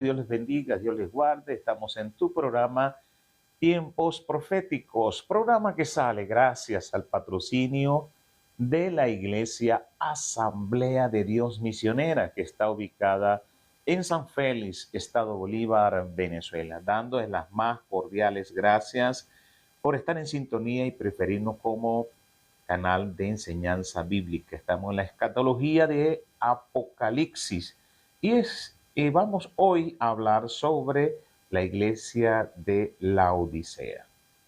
Dios les bendiga, Dios les guarde. Estamos en tu programa Tiempos Proféticos, programa que sale gracias al patrocinio de la Iglesia Asamblea de Dios Misionera, que está ubicada en San Félix, Estado Bolívar, Venezuela, dándoles las más cordiales gracias por estar en sintonía y preferirnos como canal de enseñanza bíblica. Estamos en la escatología de Apocalipsis y vamos hoy a hablar sobre la iglesia de Laodicea.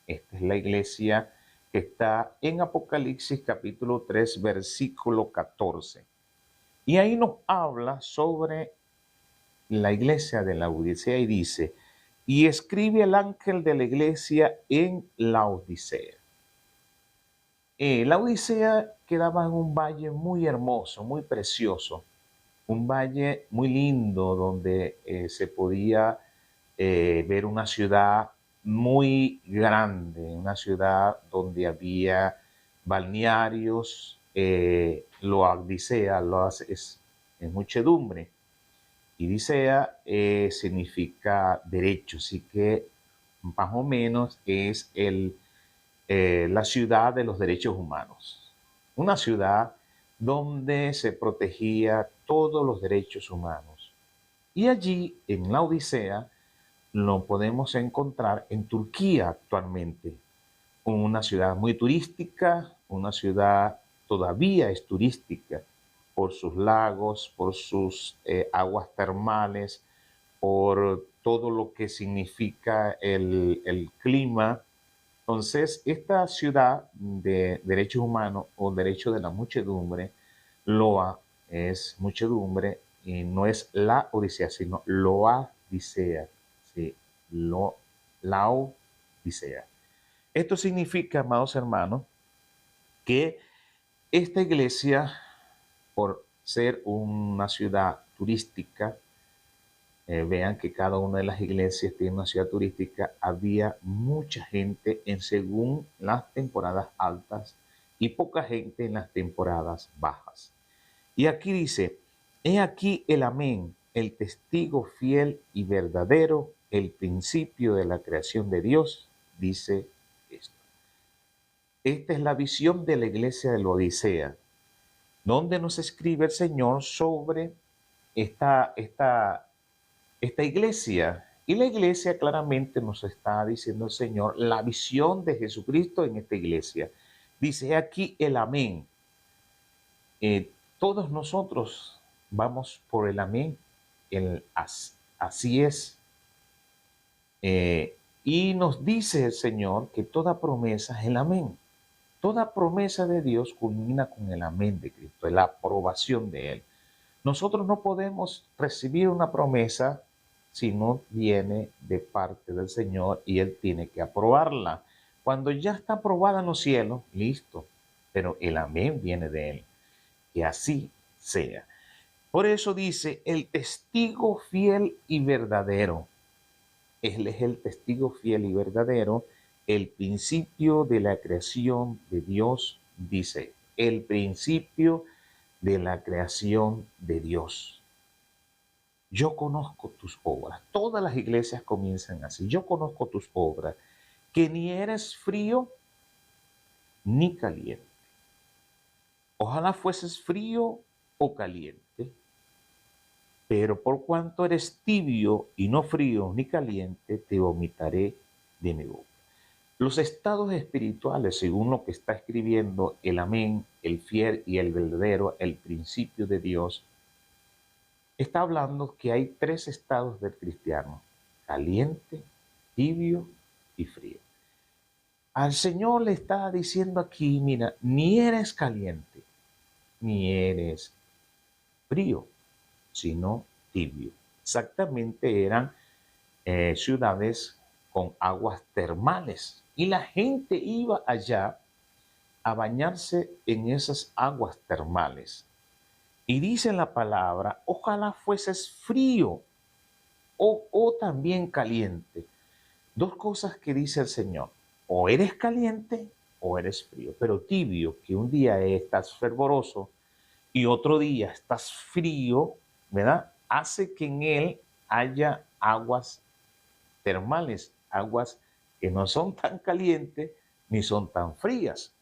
Esta es la iglesia que está en Apocalipsis capítulo 3, versículo 14. Y ahí nos habla sobre la iglesia de Laodicea y dice, y escribe el ángel de la iglesia en Laodicea. La Odisea quedaba en un valle muy hermoso, muy precioso, un valle muy lindo donde se podía ver una ciudad muy grande, una ciudad donde había balnearios, es muchedumbre, y Dicea significa derecho, así que más o menos es la ciudad de los derechos humanos, una ciudad donde se protegía todos los derechos humanos. Y allí, en la Odisea, lo podemos encontrar en Turquía actualmente, una ciudad muy turística, una ciudad todavía es turística por sus lagos, por sus aguas termales, por todo lo que significa el clima. Entonces, esta ciudad de derechos humanos o derecho de la muchedumbre, Loa es muchedumbre y no es la Odisea, sino Loadicea, sí, Laodicea. Esto significa, amados hermanos, que esta iglesia, por ser una ciudad turística, vean que cada una de las iglesias tiene una ciudad turística, había mucha gente según las temporadas altas y poca gente en las temporadas bajas. Y aquí dice, he aquí el amén, el testigo fiel y verdadero, el principio de la creación de Dios, dice esto. Esta es la visión de la iglesia de la Odisea, donde nos escribe el Señor sobre esta iglesia. Y la iglesia claramente nos está diciendo el Señor la visión de Jesucristo en esta iglesia. Dice aquí el amén. Todos nosotros vamos por el amén. Así es. Y nos dice el Señor que toda promesa es el amén. Toda promesa de Dios culmina con el amén de Cristo, la aprobación de Él. Nosotros no podemos recibir una promesa si no viene de parte del Señor y Él tiene que aprobarla. Cuando ya está aprobada en los cielos, listo, pero el amén viene de Él. Que así sea. Por eso dice, el testigo fiel y verdadero. Él es el testigo fiel y verdadero, el principio de la creación de Dios, dice, el principio de la creación de Dios. Yo conozco tus obras. Todas las iglesias comienzan así. Yo conozco tus obras, que ni eres frío ni caliente. Ojalá fueses frío o caliente, pero por cuanto eres tibio y no frío ni caliente, te vomitaré de mi boca. Los estados espirituales, según lo que está escribiendo el amén, el fiel y el verdadero, el principio de Dios, está hablando que hay tres estados del cristiano: caliente, tibio y frío. Al Señor le está diciendo aquí, mira, ni eres caliente, ni eres frío, sino tibio. Exactamente eran ciudades con aguas termales y la gente iba allá a bañarse en esas aguas termales. Y dice la palabra, ojalá fueses frío o también caliente. Dos cosas que dice el Señor, o eres caliente o eres frío, pero tibio, que un día estás fervoroso y otro día estás frío, ¿verdad? Hace que en él haya aguas termales, aguas que no son tan calientes ni son tan frías.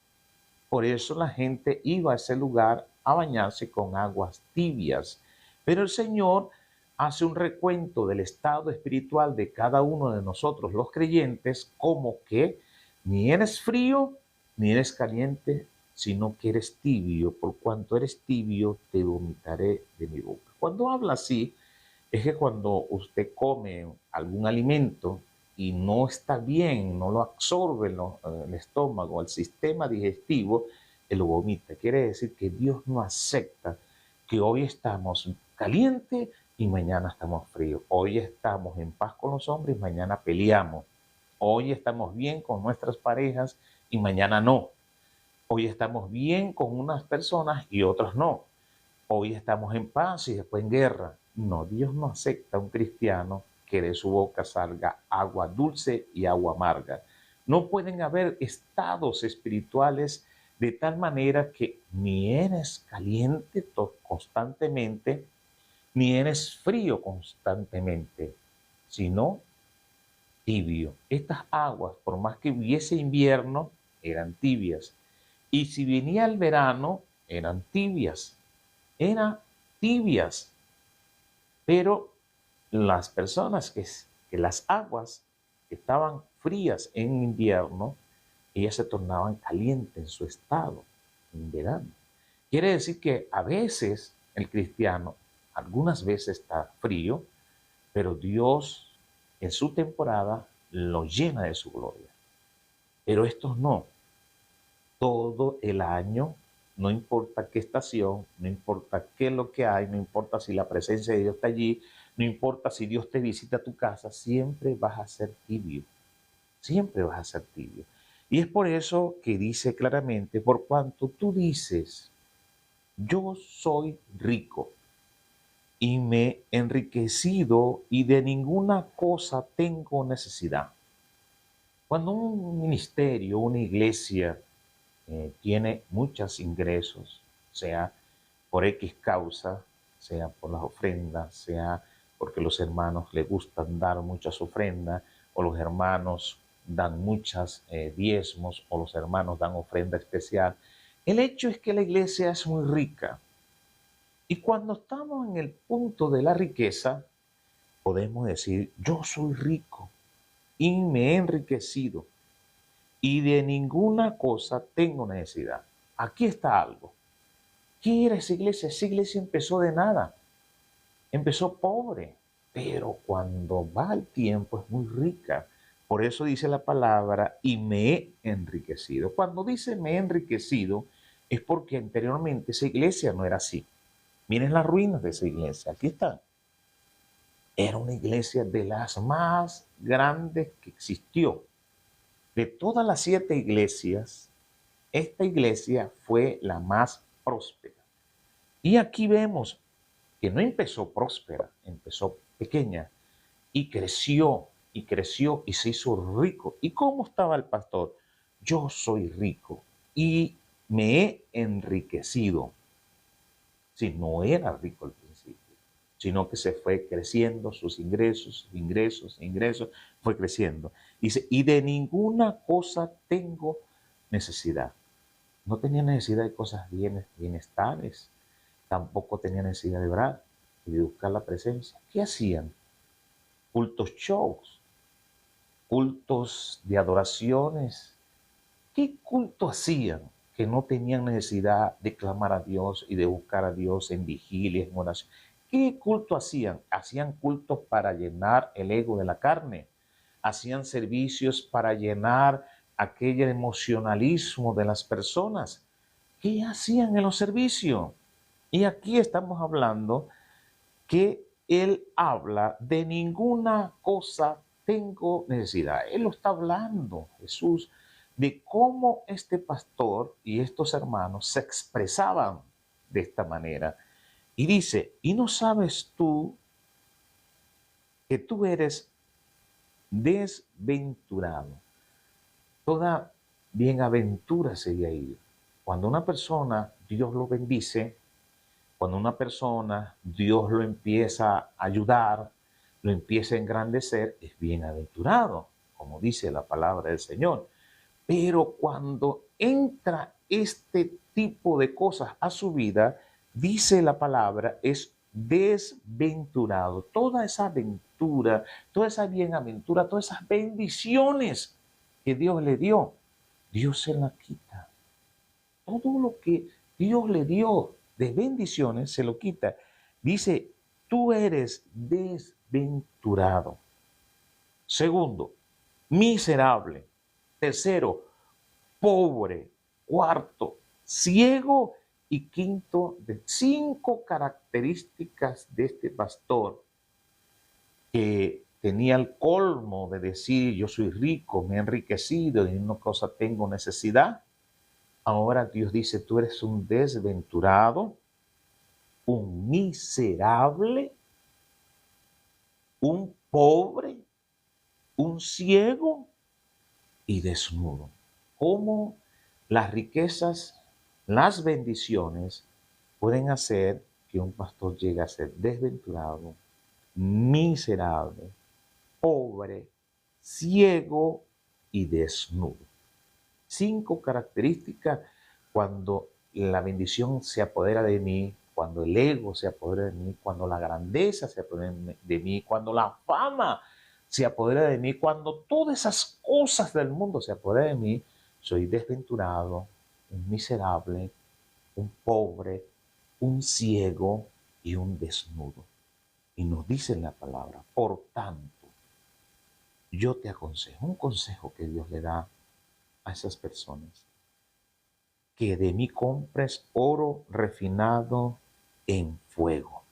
Por eso la gente iba a ese lugar a bañarse con aguas tibias. Pero el Señor hace un recuento del estado espiritual de cada uno de nosotros, los creyentes, como que ni eres frío ni eres caliente, sino que eres tibio. Por cuanto eres tibio, te vomitaré de mi boca. Cuando habla así, es que cuando usted come algún alimento y no está bien, no lo absorbe el estómago, el sistema digestivo, él lo vomita. Quiere decir que Dios no acepta que hoy estamos calientes y mañana estamos fríos. Hoy estamos en paz con los hombres y mañana peleamos. Hoy estamos bien con nuestras parejas y mañana no. Hoy estamos bien con unas personas y otras no. Hoy estamos en paz y después en guerra. No, Dios no acepta a un cristiano que de su boca salga agua dulce y agua amarga. No pueden haber estados espirituales de tal manera que ni eres caliente constantemente, ni eres frío constantemente, sino tibio. Estas aguas, por más que hubiese invierno, eran tibias. Y si venía el verano, eran tibias. Eran tibias. Pero las personas que las aguas que estaban frías en invierno, ellas se tornaban calientes en su estado en verano. Quiere decir que a veces el cristiano, algunas veces está frío, pero Dios en su temporada lo llena de su gloria. Pero estos no. Todo el año, no importa qué estación, no importa qué es lo que hay, no importa si la presencia de Dios está allí, no importa si Dios te visita a tu casa, siempre vas a ser tibio, siempre vas a ser tibio. Y es por eso que dice claramente, por cuanto tú dices, yo soy rico y me he enriquecido y de ninguna cosa tengo necesidad. Cuando un ministerio, una iglesia, tiene muchos ingresos, sea por X causa, sea por las ofrendas, sea porque los hermanos les gustan dar muchas ofrendas, o los hermanos dan muchas diezmos, o los hermanos dan ofrenda especial. El hecho es que la iglesia es muy rica. Y cuando estamos en el punto de la riqueza, podemos decir, yo soy rico y me he enriquecido y de ninguna cosa tengo necesidad. Aquí está algo. ¿Qué era esa iglesia? Esa iglesia empezó de nada, empezó pobre, pero cuando va el tiempo es muy rica. Por eso dice la palabra, y me he enriquecido. Cuando dice me he enriquecido, es porque anteriormente esa iglesia no era así. Miren las ruinas de esa iglesia, aquí están. Era una iglesia de las más grandes que existió. De todas las 7 iglesias, esta iglesia fue la más próspera. Y aquí vemos que no empezó próspera, empezó pequeña y creció y se hizo rico. ¿Y cómo estaba el pastor? Yo soy rico y me he enriquecido. Si no era rico al principio, sino que se fue creciendo sus ingresos, fue creciendo. Dice, y de ninguna cosa tengo necesidad. No tenía necesidad de cosas bienestables, tampoco tenía necesidad de orar y de buscar la presencia. ¿Qué hacían? Cultos shows, cultos de adoraciones. ¿Qué culto hacían? Que no tenían necesidad de clamar a Dios y de buscar a Dios en vigilias, en oración. ¿Qué culto hacían? Hacían cultos para llenar el ego de la carne. Hacían servicios para llenar aquel emocionalismo de las personas. ¿Qué hacían en los servicios? Y aquí estamos hablando que él habla de ninguna cosa tengo necesidad. Él lo está hablando, Jesús, de cómo este pastor y estos hermanos se expresaban de esta manera. Y dice, ¿y no sabes tú que tú eres desventurado? Toda bienaventura sería ir. Cuando una persona, Dios lo bendice, cuando una persona, Dios lo empieza a ayudar, lo empieza a engrandecer, es bienaventurado, como dice la palabra del Señor. Pero cuando entra este tipo de cosas a su vida, dice la palabra, es desventurado. Toda esa aventura, toda esa bienaventura, todas esas bendiciones que Dios le dio, Dios se la quita. Todo lo que Dios le dio de bendiciones se lo quita. Dice, tú eres desventurado. Segundo, miserable. Tercero, pobre. Cuarto, ciego. Y quinto, de 5 características de este pastor que tenía el colmo de decir, yo soy rico, me he enriquecido y en una cosa tengo necesidad. Ahora Dios dice, tú eres un desventurado, un miserable, un pobre, un ciego y desnudo. ¿Cómo las riquezas, las bendiciones pueden hacer que un pastor llegue a ser desventurado, miserable, pobre, ciego y desnudo? 5 características cuando la bendición se apodera de mí, cuando el ego se apodera de mí, cuando la grandeza se apodera de mí, cuando la fama se apodera de mí, cuando todas esas cosas del mundo se apoderan de mí, soy desventurado, un miserable, un pobre, un ciego y un desnudo. Y nos dice en la palabra, por tanto, yo te aconsejo, un consejo que Dios le da a esas personas, que de mí compres oro refinado en fuego.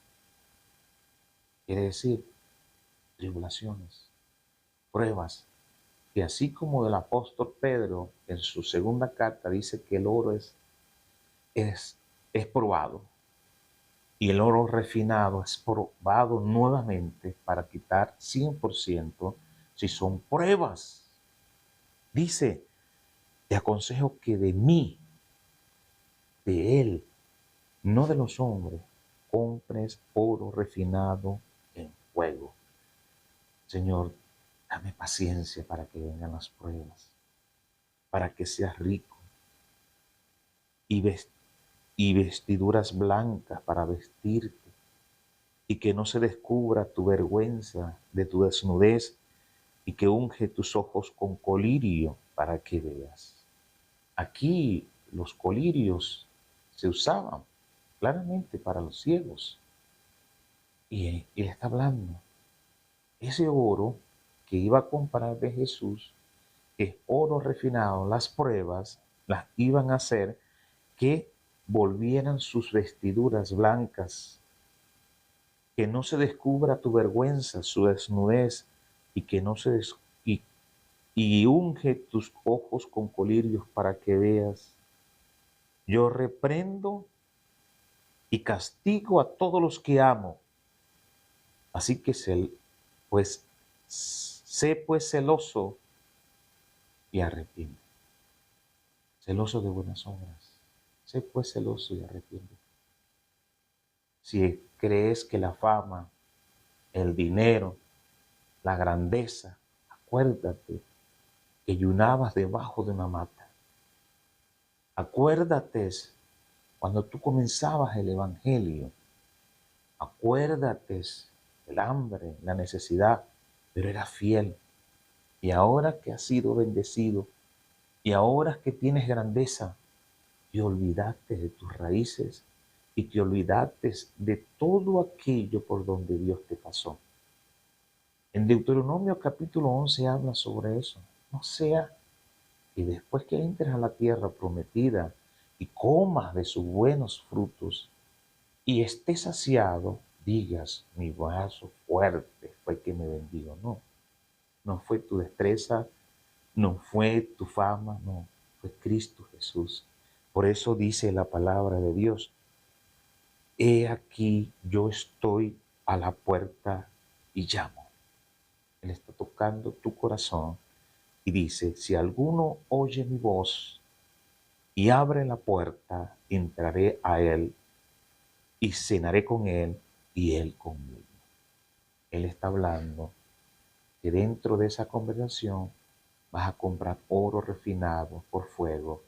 Quiere decir, tribulaciones, pruebas, que así como del apóstol Pedro en su segunda carta dice que el oro es probado, y el oro refinado es probado nuevamente para quitar 100% si son pruebas. Dice, te aconsejo que de mí, de él, no de los hombres, compres oro refinado en fuego. Señor, dame paciencia para que vengan las pruebas, para que seas rico y vestiduras blancas para vestirte, y que no se descubra tu vergüenza de tu desnudez, y que unge tus ojos con colirio para que veas. Aquí los colirios se usaban claramente para los ciegos. Y él está hablando, ese oro que iba a comprar de Jesús, es oro refinado, las pruebas las iban a hacer que volvieran sus vestiduras blancas, que no se descubra tu vergüenza, su desnudez, y que no se y unge tus ojos con colirios para que veas. Yo reprendo y castigo a todos los que amo. Así que pues, sé pues celoso y arrepiente. Celoso de buenas obras. Sé pues celoso y arrepiente. Si crees que la fama, el dinero, la grandeza, acuérdate que ayunabas debajo de una mata. Acuérdate cuando tú comenzabas el evangelio. Acuérdate el hambre, la necesidad, pero eras fiel. Y ahora que has sido bendecido, y ahora que tienes grandeza, te olvidaste de tus raíces y te olvidaste de todo aquello por donde Dios te pasó. En Deuteronomio capítulo 11 habla sobre eso. No sea que después que entres a la tierra prometida y comas de sus buenos frutos y estés saciado, digas, mi brazo fuerte fue el que me bendijo. No, no fue tu destreza, no fue tu fama, no, fue Cristo Jesús. Por eso dice la palabra de Dios, he aquí yo estoy a la puerta y llamo. Él está tocando tu corazón y dice, si alguno oye mi voz y abre la puerta, entraré a él y cenaré con él y él conmigo. Él está hablando que dentro de esa conversación vas a comprar oro refinado por fuego.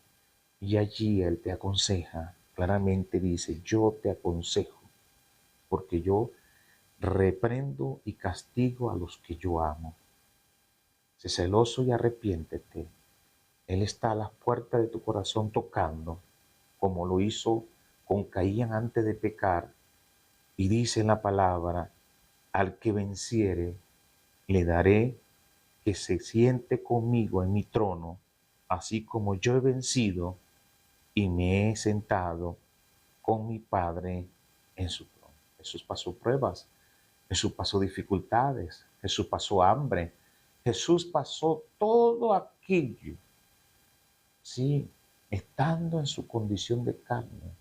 Y allí Él te aconseja, claramente dice, yo te aconsejo, porque yo reprendo y castigo a los que yo amo. Sé celoso y arrepiéntete. Él está a las puertas de tu corazón tocando, como lo hizo con Caín antes de pecar. Y dice en la palabra, al que venciere, le daré que se siente conmigo en mi trono, así como yo he vencido y me he sentado con mi Padre en su trono. Jesús pasó pruebas, Jesús pasó dificultades, Jesús pasó hambre, Jesús pasó todo aquello, sí, estando en su condición de carne.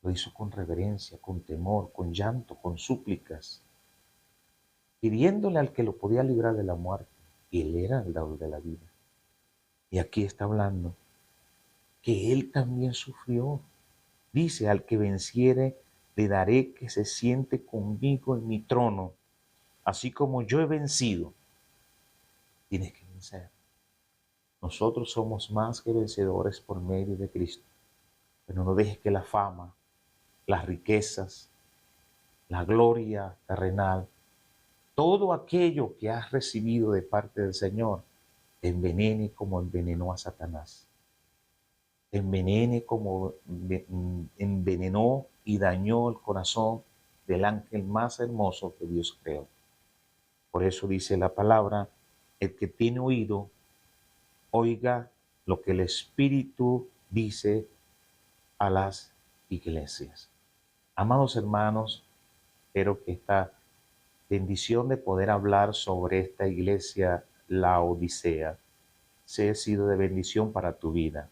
Lo hizo con reverencia, con temor, con llanto, con súplicas, pidiéndole al que lo podía librar de la muerte. Y Él era el dador de la vida. Y aquí está hablando que Él también sufrió. Dice, al que venciere, le daré que se siente conmigo en mi trono, así como yo he vencido. Tienes que vencer. Nosotros somos más que vencedores por medio de Cristo. Pero no dejes que la fama, las riquezas, la gloria terrenal, todo aquello que has recibido de parte del Señor, te envenene como envenenó a Satanás. Te envenene como envenenó y dañó el corazón del ángel más hermoso que Dios creó. Por eso dice la palabra, el que tiene oído, oiga lo que el Espíritu dice a las iglesias. Amados hermanos, espero que esta bendición de poder hablar sobre esta iglesia, la Odisea, sea sido de bendición para tu vida.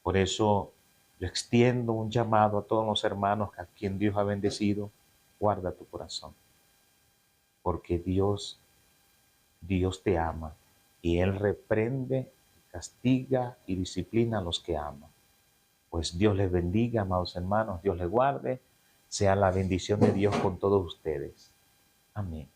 Por eso yo extiendo un llamado a todos los hermanos a quien Dios ha bendecido, guarda tu corazón, porque Dios te ama y Él reprende, castiga y disciplina a los que ama. Pues Dios les bendiga, amados hermanos, Dios les guarde, sea la bendición de Dios con todos ustedes. Amén.